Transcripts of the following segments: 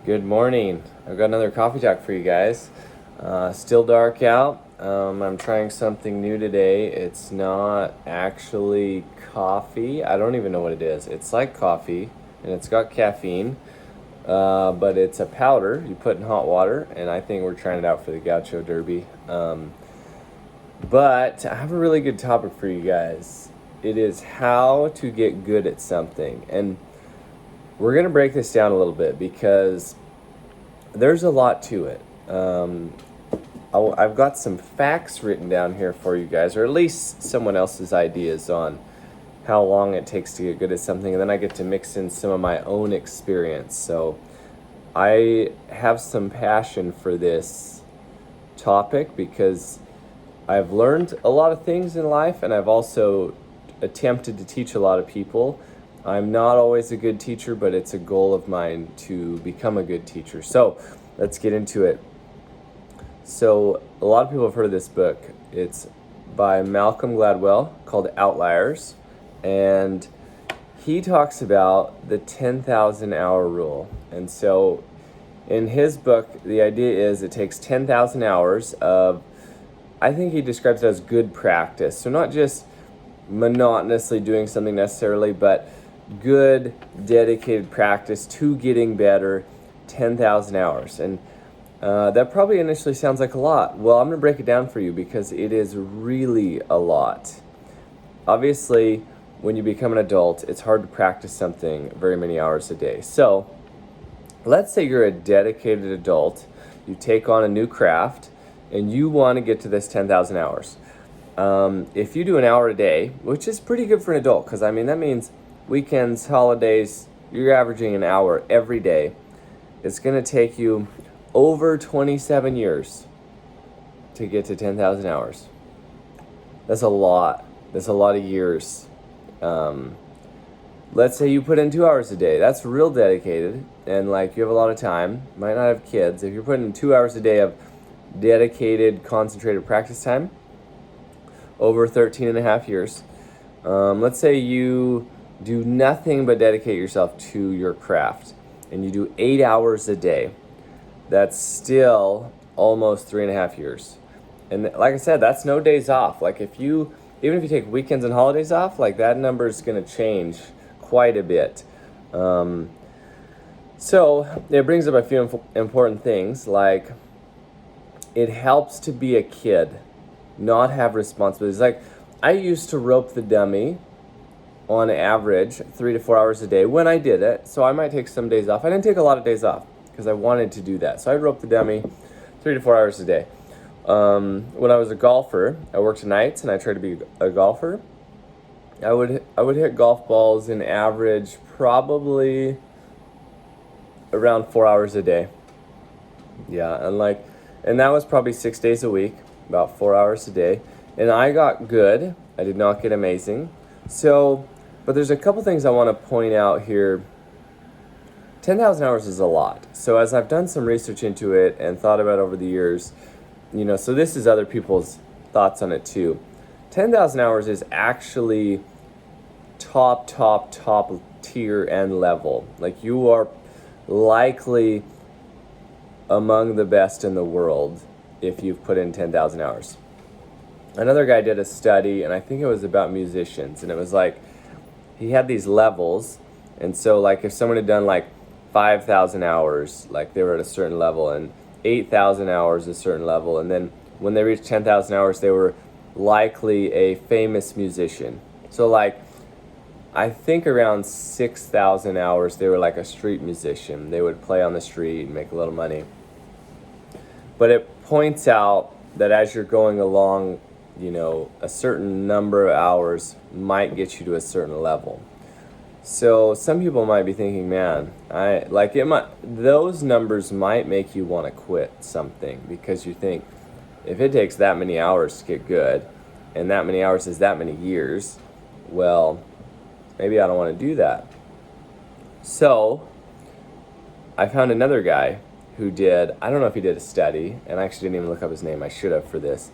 Good morning. I've got another coffee talk for you guys. Still dark out. I'm trying something new today. It's not actually coffee. I don't even know what it is. It's like coffee and it's got caffeine, but it's a powder you put in hot water, and I think we're trying it out for the Gaucho Derby. But I have a really good topic for you guys. It is how to get good at something. And we're going to break this down a little bit because there's a lot to it. I've got some facts written down here for you guys, or at least someone else's ideas on how long it takes to get good at something, and then I get to mix in some of my own experience. So I have some passion for this topic because I've learned a lot of things in life, and I've also attempted to teach a lot of people. I'm not always a good teacher, but it's a goal of mine to become a good teacher. So let's get into it. So a lot of people have heard of this book. It's by Malcolm Gladwell, called Outliers, and he talks about the 10,000 hour rule. And so in his book, the idea is it takes 10,000 hours of, I think he describes it as good practice. So not just monotonously doing something necessarily, but good, dedicated practice to getting better, 10,000 hours. And that probably initially sounds like a lot. Well, I'm going to break it down for you because it is really a lot. Obviously, when you become an adult, it's hard to practice something very many hours a day. So let's say you're a dedicated adult, you take on a new craft, and you want to get to this 10,000 hours. If you do an hour a day, which is pretty good for an adult, because that means weekends, holidays, you're averaging an hour every day. It's going to take you over 27 years to get to 10,000 hours. That's a lot. That's a lot of years. Let's say you put in 2 hours a day. That's real dedicated, and you have a lot of time. Might not have kids. If you're putting in 2 hours a day of dedicated, concentrated practice time over 13 and a half years, let's say you do nothing but dedicate yourself to your craft, and you do 8 hours a day. That's still almost 3.5 years. And like I said, that's no days off. Even if you take weekends and holidays off, that number is going to change quite a bit. So it brings up a few important things, like it helps to be a kid, not have responsibilities. I used to rope the dummy on average 3 to 4 hours a day when I did it. So I might take some days off. I didn't take a lot of days off because I wanted to do that. So I'd rope the dummy 3 to 4 hours a day. When I was a golfer, I worked nights and I tried to be a golfer. I would hit golf balls in average probably around 4 hours a day. Yeah, and that was probably 6 days a week, about 4 hours a day. And I got good. I did not get amazing. But there's a couple things I want to point out here. 10,000 hours is a lot. So as I've done some research into it and thought about it over the years, so this is other people's thoughts on it too. 10,000 hours is actually top tier and level. You are likely among the best in the world if you've put in 10,000 hours. Another guy did a study, and I think it was about musicians, and it was he had these levels, and so if someone had done 5,000 hours, they were at a certain level, and 8,000 hours a certain level, and then when they reached 10,000 hours, they were likely a famous musician. So I think around 6,000 hours, they were a street musician. They would play on the street and make a little money. But it points out that as you're going along, a certain number of hours might get you to a certain level. So some people might be thinking, man, those numbers might make you want to quit something, because you think, if it takes that many hours to get good, and that many hours is that many years, well, maybe I don't want to do that. So I found another guy who I don't know if he did a study, and I actually didn't even look up his name. I should have for this.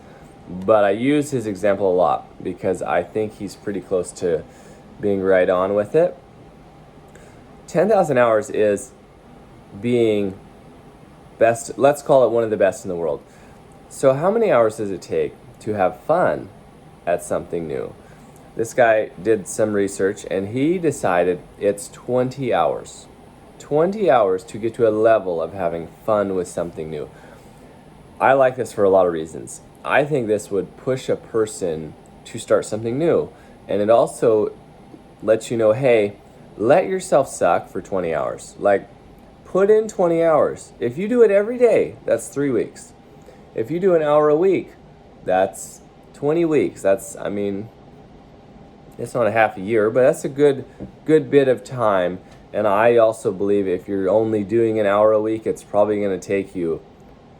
But I use his example a lot because I think he's pretty close to being right on with it. 10,000 hours is being best, let's call it one of the best in the world. So how many hours does it take to have fun at something new? This guy did some research and he decided it's 20 hours. 20 hours to get to a level of having fun with something new. I like this for a lot of reasons. I think this would push a person to start something new. And it also lets you know, hey, let yourself suck for 20 hours. Like, put in 20 hours. If you do it every day, that's 3 weeks. If you do an hour a week, that's 20 weeks. It's not a half a year, but that's a good bit of time. And I also believe if you're only doing an hour a week, it's probably going to take you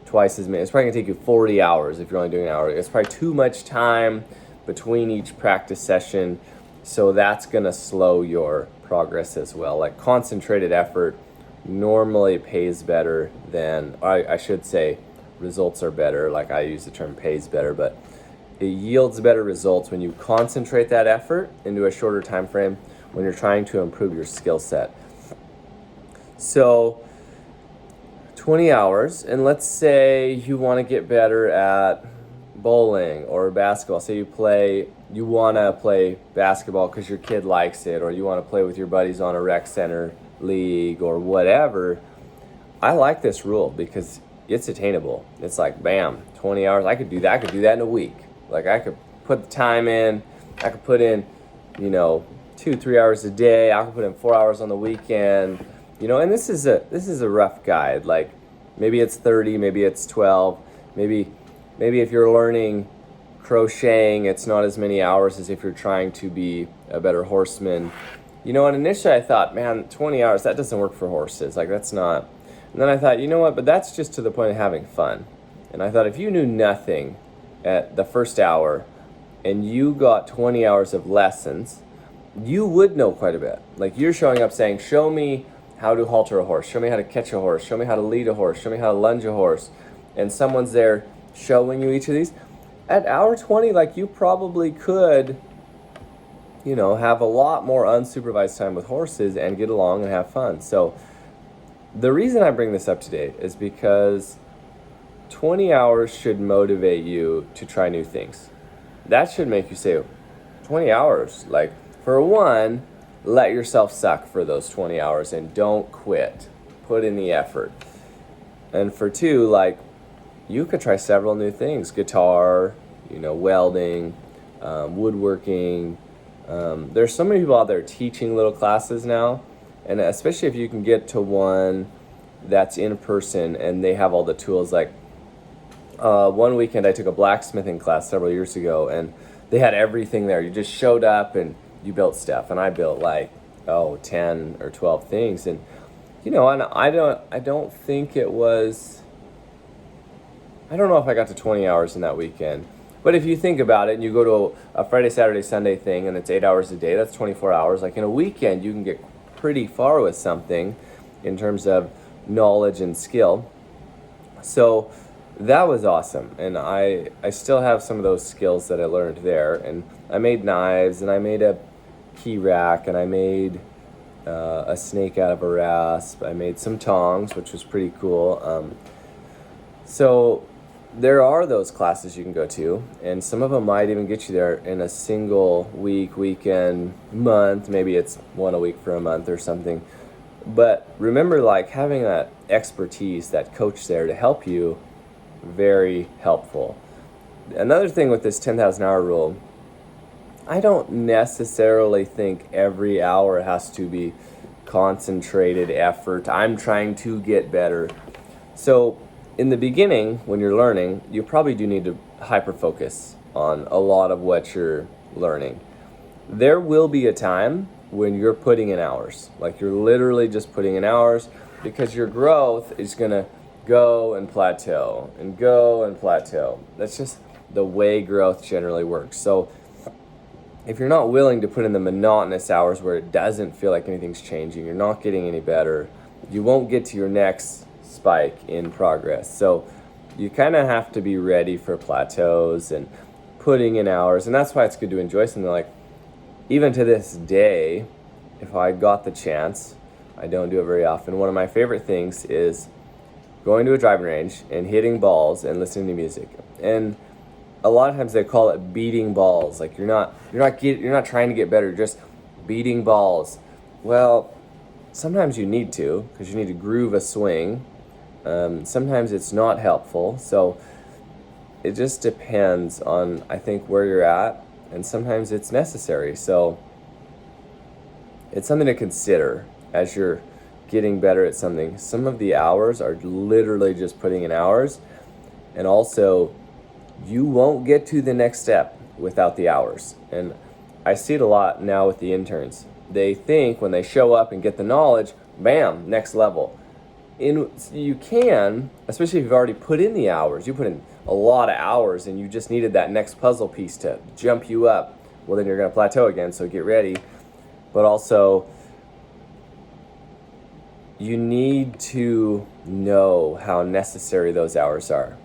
twice as many. It's probably going to take you 40 hours if you're only doing an hour. It's probably too much time between each practice session. So that's going to slow your progress as well. Like, concentrated effort normally pays better than, I should say, results are better. Like, I use the term pays better, but it yields better results when you concentrate that effort into a shorter time frame when you're trying to improve your skill set. So 20 hours, and let's say you want to get better at bowling or basketball. Say you want to play basketball because your kid likes it, or you want to play with your buddies on a rec center league or whatever. I like this rule because it's attainable. It's like, bam, 20 hours. I could do that. I could do that in a week. Like, I could put the time in. I could put in, 2-3 hours a day. I could put in 4 hours on the weekend. And this is a rough guide. Like, maybe it's 30, maybe it's 12, maybe if you're learning crocheting, it's not as many hours as if you're trying to be a better horseman. And initially I thought, man, 20 hours, that doesn't work for horses. Like, that's not. And then I thought, you know what, but that's just to the point of having fun. And I thought, if you knew nothing at the first hour and you got 20 hours of lessons, you would know quite a bit. Like, you're showing up saying, show me how to halter a horse, show me how to catch a horse, show me how to lead a horse, show me how to lunge a horse, and someone's there showing you each of these. At hour 20, like, you probably could, have a lot more unsupervised time with horses and get along and have fun. So the reason I bring this up today is because 20 hours should motivate you to try new things. That should make you say, 20 hours, like, for one, let yourself suck for those 20 hours and don't quit. Put in the effort. And for two, like, you could try several new things. Guitar, welding, woodworking. There's so many people out there teaching little classes now. And especially if you can get to one that's in person and they have all the tools. Like, one weekend I took a blacksmithing class several years ago, and they had everything there. You just showed up and you built stuff, and I built 10 or 12 things, and and I don't think it was, I don't know if I got to 20 hours in that weekend. But if you think about it, and you go to a Friday, Saturday, Sunday thing, and it's 8 hours a day, that's 24 hours. Like, in a weekend, you can get pretty far with something in terms of knowledge and skill. So that was awesome, and I still have some of those skills that I learned there. And I made knives, and I made a key rack, and I made a snake out of a rasp. I made some tongs, which was pretty cool. So there are those classes you can go to, and some of them might even get you there in a single week, weekend, month. Maybe it's one a week for a month or something. But remember, like, having that expertise, that coach there to help you, very helpful. Another thing with this 10,000 hour rule, I don't necessarily think every hour has to be concentrated effort. I'm trying to get better. So in the beginning, when you're learning, you probably do need to hyper focus on a lot of what you're learning. There will be a time when you're putting in hours. Like, you're literally just putting in hours, because your growth is going to go and plateau and go and plateau. That's just the way growth generally works. So if you're not willing to put in the monotonous hours where it doesn't feel like anything's changing, you're not getting any better, you won't get to your next spike in progress. So you kind of have to be ready for plateaus and putting in hours. And that's why it's good to enjoy something. Like, even to this day, if I got the chance, I don't do it very often. One of my favorite things is going to a driving range and hitting balls and listening to music. And a lot of times they call it beating balls. Like you're not trying to get better, you're just beating balls. Well, sometimes you need to, because you need to groove a swing. Sometimes it's not helpful. So it just depends on, I think, where you're at, and sometimes it's necessary. So it's something to consider as you're getting better at something. Some of the hours are literally just putting in hours, and also you won't get to the next step without the hours. And I see it a lot now with the interns. They think when they show up and get the knowledge, bam, next level. You can, especially if you've already put in the hours. You put in a lot of hours and you just needed that next puzzle piece to jump you up. Well, then you're going to plateau again, so get ready. But also, you need to know how necessary those hours are.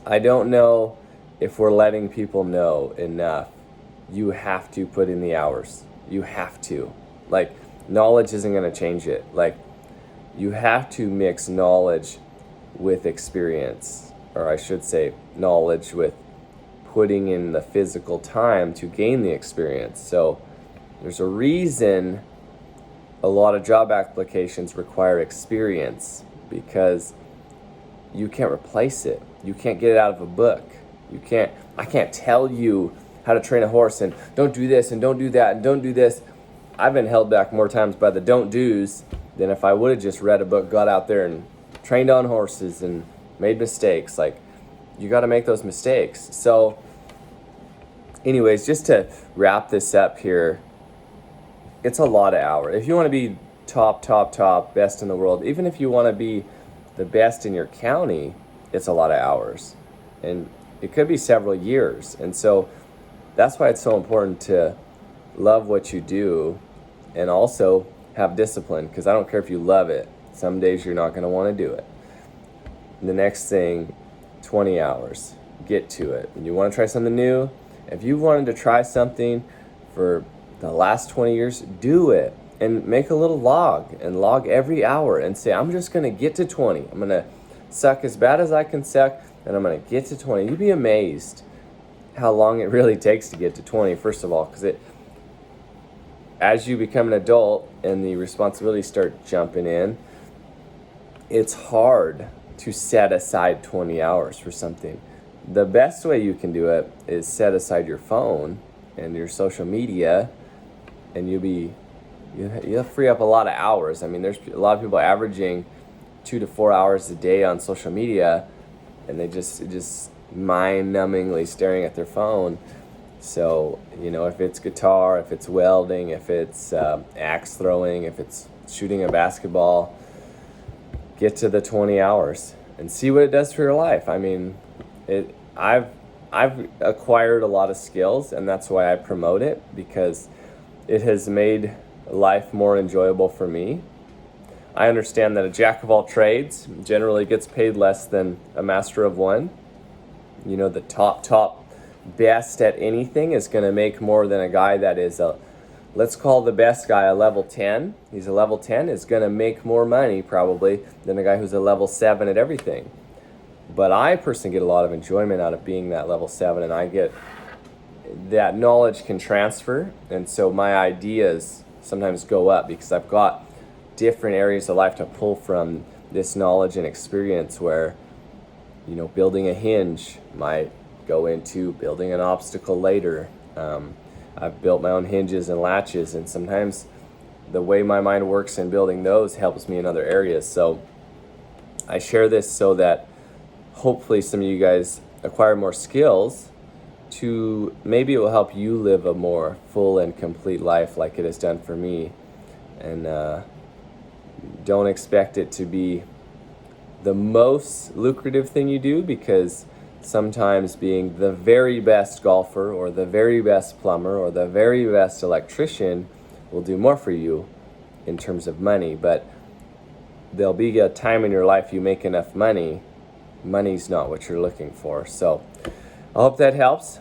I don't know if we're letting people know enough. You have to put in the hours. You have to. Like, knowledge isn't going to change it. Like, you have to mix knowledge with experience, or I should say knowledge with putting in the physical time to gain the experience. So there's a reason a lot of job applications require experience, because you can't replace it. You can't get it out of a book. I can't tell you how to train a horse and don't do this and don't do that and don't do this. I've been held back more times by the don't do's than if I would have just read a book, got out there and trained on horses and made mistakes. Like, you got to make those mistakes. So anyways, just to wrap this up here, it's a lot of hours. If you want to be top, best in the world, even if you want to be the best in your county, it's a lot of hours. And it could be several years. And so that's why it's so important to love what you do and also have discipline, because I don't care if you love it. Some days you're not going to want to do it. The next thing, 20 hours. Get to it. And you want to try something new? If you wanted to try something for the last 20 years, do it. And make a little log and log every hour and say, I'm just going to get to 20. I'm going to suck as bad as I can suck, and I'm going to get to 20. You'd be amazed how long it really takes to get to 20, first of all, because as you become an adult and the responsibilities start jumping in, it's hard to set aside 20 hours for something. The best way you can do it is set aside your phone and your social media, and you'll free up a lot of hours. I mean, there's a lot of people averaging 2 to 4 hours a day on social media, and they just mind-numbingly staring at their phone. So, if it's guitar, if it's welding, if it's axe throwing, if it's shooting a basketball, get to the 20 hours and see what it does for your life. I mean, I've acquired a lot of skills, and that's why I promote it, because it has made life more enjoyable for me. I understand that a jack of all trades generally gets paid less than a master of one. The top best at anything is going to make more than a guy that is let's call the best guy a level 10. He's a level 10, is going to make more money probably than a guy who's a level 7 at everything. But I personally get a lot of enjoyment out of being that level 7, and I get that knowledge can transfer, and so my ideas sometimes go up because I've got different areas of life to pull from this knowledge and experience, where building a hinge might go into building an obstacle later. I've built my own hinges and latches, and sometimes the way my mind works in building those helps me in other areas. So I share this so that hopefully some of you guys acquire more skills to maybe it will help you live a more full and complete life like it has done for me. And don't expect it to be the most lucrative thing you do, because sometimes being the very best golfer or the very best plumber or the very best electrician will do more for you in terms of money. But there'll be a time in your life you make enough money. Money's not what you're looking for. So I hope that helps.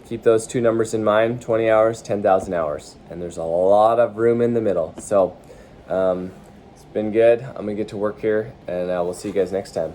keep those two numbers in mind: 20 hours, 10,000 hours, and there's a lot of room in the middle. So it's been good. I'm gonna get to work here, and we'll see you guys next time.